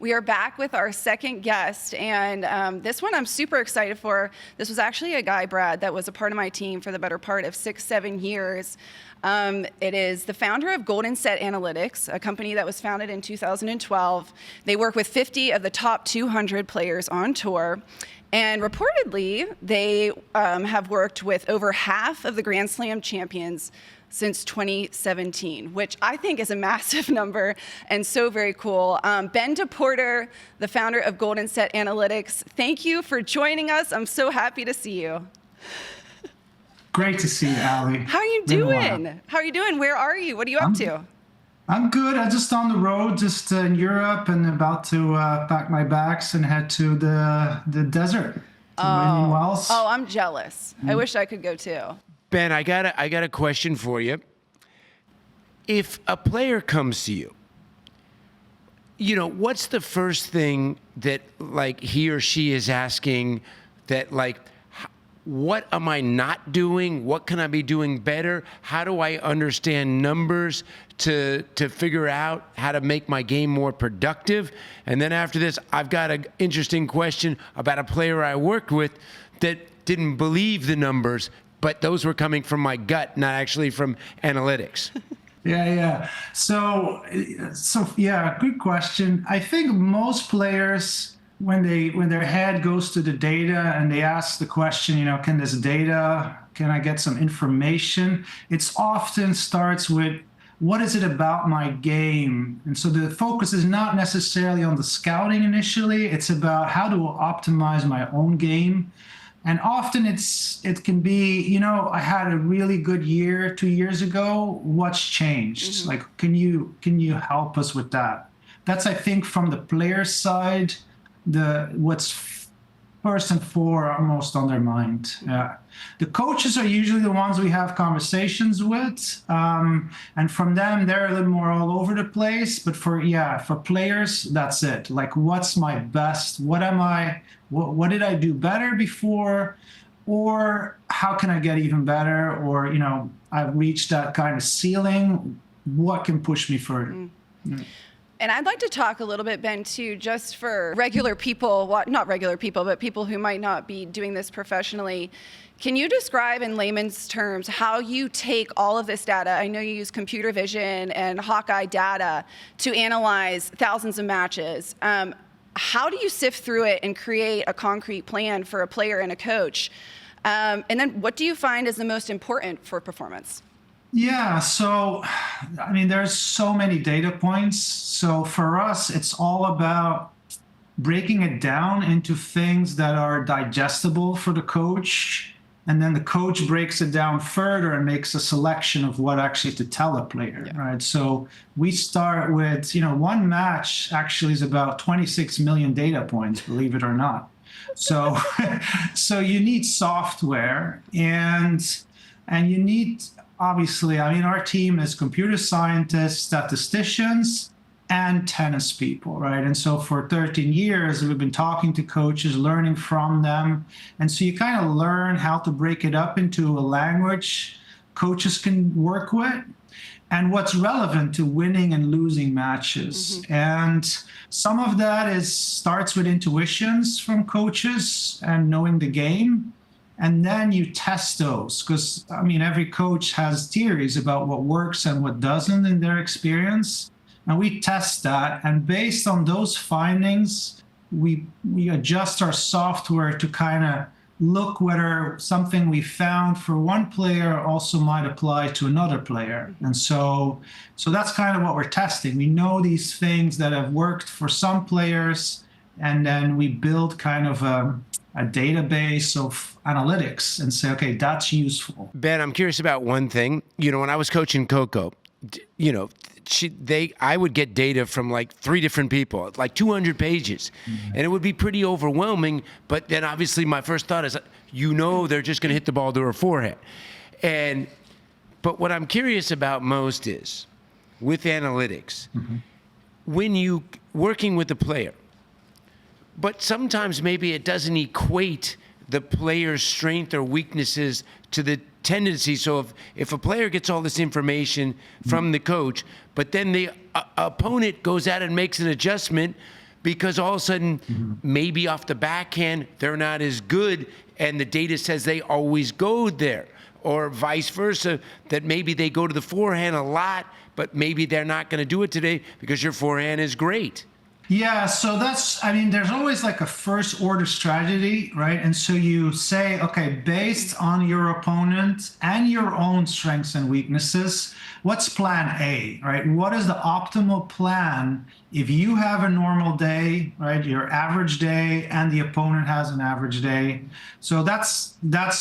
We are back with our second guest, and this one I'm super excited for. This was actually a guy, Brad, that was a part of my team for the better part of 6-7 years. It is the founder of Golden Set Analytics, a company that was founded in 2012. They work with 50 of the top 200 players on tour. And reportedly, they have worked with over half of the Grand Slam champions since 2017, which I think is a massive number and so very cool. Ben Depoorter, the founder of Golden Set Analytics, thank you for joining us. I'm so happy to see you. Great to see you, Allie. How are you doing? How are you doing? Where are you? What are you up to? I'm good. I'm just on the road, just in Europe, and about to pack my bags and head to the desert. Oh, I'm jealous. I wish I could go too. Ben, I got a question for you. If a player comes to you, what's the first thing that like he or she is asking that like, what am I not doing? What can I be doing better? How do I understand numbers to figure out how to make my game more productive? And then after this, I've got an interesting question about a player I worked with that didn't believe the numbers, but those were coming from my gut, not actually from analytics. Yeah. So yeah, good question. I think most players, when their head goes to the data and they ask the question, can I get some information? It's often starts with, what is it about my game? And so the focus is not necessarily on the scouting initially. It's about how to optimize my own game. And often it can be, I had a really good year 2 years ago. What's changed? Mm-hmm. Like, can you help us with that? That's, I think, from the player side, what's first and foremost on their mind. The coaches are usually the ones we have conversations with, and from them they're a little more all over the place. But for players, that's it. Like, what's my best? What did I do better before? Or how can I get even better? Or I've reached that kind of ceiling. What can push me further? Mm. And I'd like to talk a little bit, Ben, too, just for regular people, well, not regular people, but people who might not be doing this professionally. Can you describe in layman's terms how you take all of this data? I know you use computer vision and Hawkeye data to analyze thousands of matches. How do you sift through it and create a concrete plan for a player and a coach? And then what do you find is the most important for performance? Yeah, so, there's so many data points. So for us, it's all about breaking it down into things that are digestible for the coach. And then the coach breaks it down further and makes a selection of what actually to tell a player, right? So we start with, one match actually is about 26 million data points, believe it or not. So, so you need software and you need, obviously, our team is computer scientists, statisticians, and tennis people, right? And so for 13 years, we've been talking to coaches, learning from them. And so you kind of learn how to break it up into a language coaches can work with and what's relevant to winning and losing matches. Mm-hmm. And some of that starts with intuitions from coaches and knowing the game. And then you test those because, every coach has theories about what works and what doesn't in their experience. And we test that. And based on those findings, we adjust our software to kind of look whether something we found for one player also might apply to another player. And so that's kind of what we're testing. We know these things that have worked for some players, and then we build kind of a database of analytics and say, okay, that's useful. Ben, I'm curious about one thing. When I was coaching Coco, I would get data from like 3 different people, like 200 pages, and it would be pretty overwhelming. But then obviously my first thought is, they're just going to hit the ball to her forehead. But what I'm curious about most is with analytics, when you working with the player, but sometimes maybe it doesn't equate the player's strength or weaknesses to the tendency. So if a player gets all this information from the coach, but then the opponent goes out and makes an adjustment, because all of a sudden, maybe off the backhand, they're not as good, and the data says they always go there. Or vice versa, that maybe they go to the forehand a lot, but maybe they're not going to do it today because your forehand is great. Yeah, so there's always like a first order strategy, right? And so you say, okay, based on your opponent and your own strengths and weaknesses, what's plan A, right? What is the optimal plan if you have a normal day, right? Your average day, and the opponent has an average day. So that's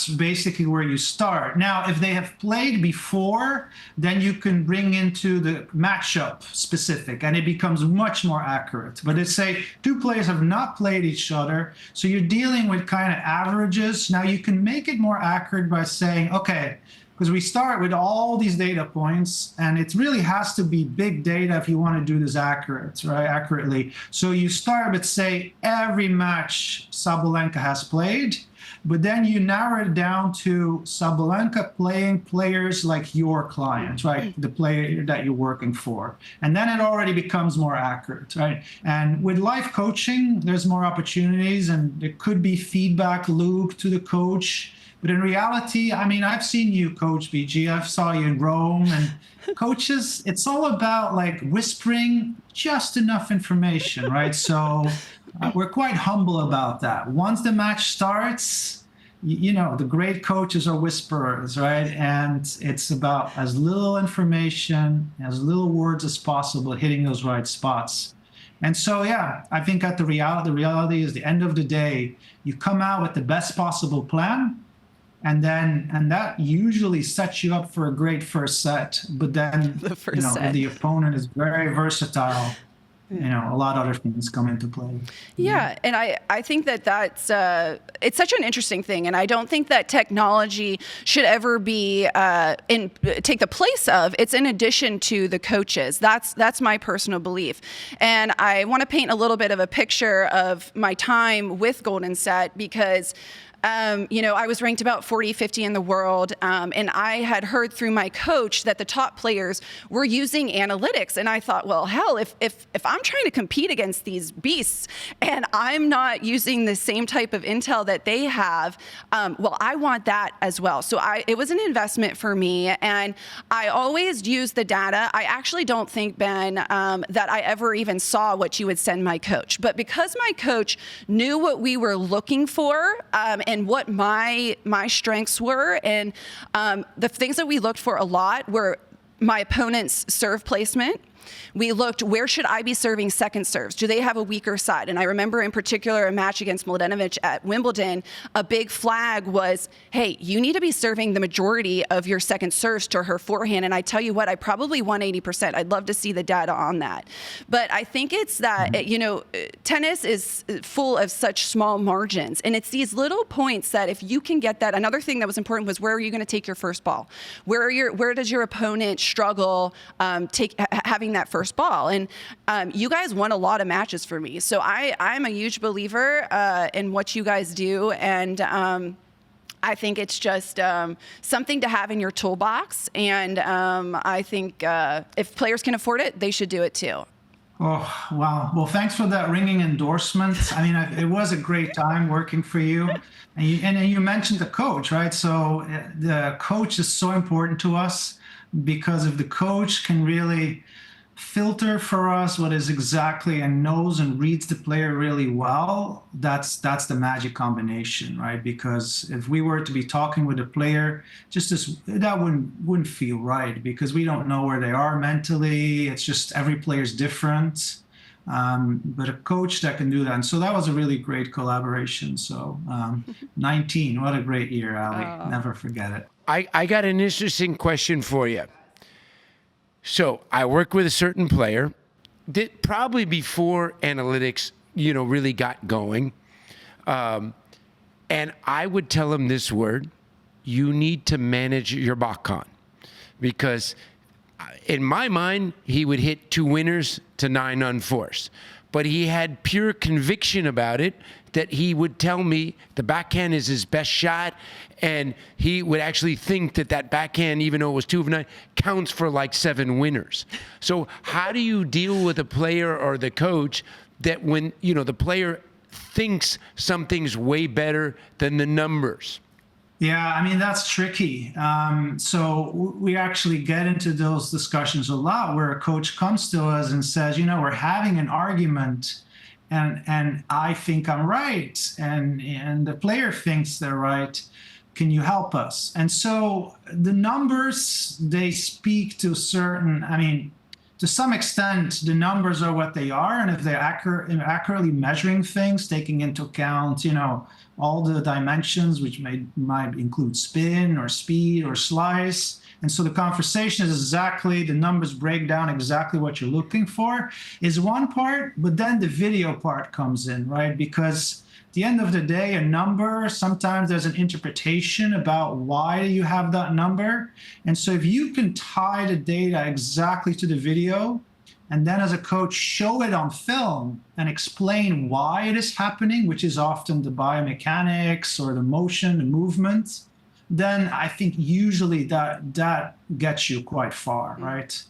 basically where you start. Now, if they have played before, then you can bring into the matchup specific, and it becomes much more accurate. But let's say two players have not played each other, so you're dealing with kind of averages. Now you can make it more accurate by saying, okay, because we start with all these data points, and it really has to be big data if you want to do this accurately. So you start with, say, every match Sabalenka has played, but then you narrow it down to Sabalenka playing players like your client, right? The player that you're working for. And then it already becomes more accurate, right? And with life coaching, there's more opportunities, and there could be feedback loop to the coach. But in reality, I mean, I've seen you coach, BG. I saw you in Rome, and coaches, it's all about like whispering just enough information, right? So we're quite humble about that. Once the match starts, you know, the great coaches are whisperers, right? And it's about as little information, as little words as possible, hitting those right spots. And so, yeah, I think at the reality is the end of the day, you come out with the best possible plan. And that usually sets you up for a great first set. But then, if the opponent is very versatile, a lot of other things come into play. Yeah, and I think that's it's such an interesting thing, and I don't think that technology should ever be take the place of. It's in addition to the coaches. That's my personal belief, and I want to paint a little bit of a picture of my time with Golden Set because. I was ranked about 40, 50 in the world, and I had heard through my coach that the top players were using analytics, and I thought, well, hell, if I'm trying to compete against these beasts and I'm not using the same type of intel that they have, well, I want that as well. So it was an investment for me, and I always use the data. I actually don't think, Ben, that I ever even saw what you would send my coach, but because my coach knew what we were looking for, and what my strengths were. And the things that we looked for a lot were my opponent's serve placement. We looked, where should I be serving second serves? Do they have a weaker side? And I remember in particular a match against Mladenovic at Wimbledon, a big flag was, hey, you need to be serving the majority of your second serves to her forehand. And I tell you what, I probably won 80%. I'd love to see the data on that. But I think it's that, tennis is full of such small margins. And it's these little points that if you can get that, another thing that was important was where are you going to take your first ball? Where does your opponent struggle having that first ball? And you guys won a lot of matches for me. So I'm a huge believer in what you guys do. And I think it's just something to have in your toolbox. And I think if players can afford it, they should do it too. Oh, wow. Well, thanks for that ringing endorsement. I mean, it was a great time working for you. And you mentioned the coach, right? So the coach is so important to us because if the coach can really filter for us what is exactly and knows and reads the player really well, that's the magic combination, right? Because if we were to be talking with a player, that wouldn't feel right because we don't know where they are mentally. It's just every player's different. But a coach that can do that. And so that was a really great collaboration. So 19, what a great year, Ali. Never forget it. I got an interesting question for you. So I work with a certain player that probably before analytics, really got going. And I would tell him this word, you need to manage your backhand. Because in my mind, he would hit 2 winners to 9 unforced. But he had pure conviction about it that he would tell me the backhand is his best shot, and he would actually think that backhand, even though it was 2 of 9, counts for like 7 winners. So how do you deal with a player or the coach that when, you know, the player thinks something's way better than the numbers? Yeah, I mean, that's tricky. So we actually get into those discussions a lot where a coach comes to us and says, you know, we're having an argument and I think I'm right and the player thinks they're right. Can you help us? And so the numbers, they speak to certain, I mean, to some extent, the numbers are what they are, and if they're accurately measuring things, taking into account, you know, all the dimensions, which might include spin or speed or slice, and so the conversation is exactly, the numbers break down exactly what you're looking for, is one part, but then the video part comes in, right? Because at the end of the day, a number, sometimes there's an interpretation about why you have that number. And so if you can tie the data exactly to the video, and then as a coach, show it on film and explain why it is happening, which is often the biomechanics or the motion, the movement, then I think usually that gets you quite far, right?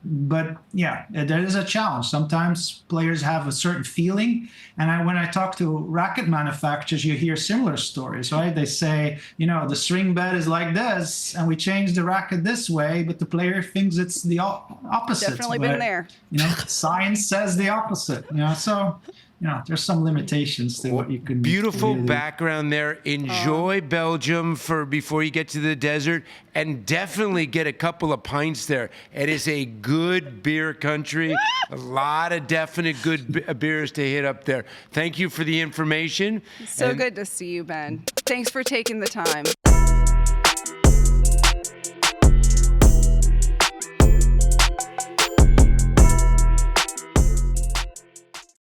But yeah, there is a challenge. Sometimes players have a certain feeling. And when I talk to racket manufacturers, you hear similar stories, right? They say, you know, the swing bed is like this, and we change the racket this way, but the player thinks it's the opposite. Definitely been there. You know, science says the opposite, you know, so, you know, there's some limitations to what you can Beautiful really background there. Enjoy Belgium before you get to the desert, and definitely get a couple of pints there. It is a good beer country. A lot of definite good beers to hit up there. Thank you for the information. So good to see you, Ben. Thanks for taking the time.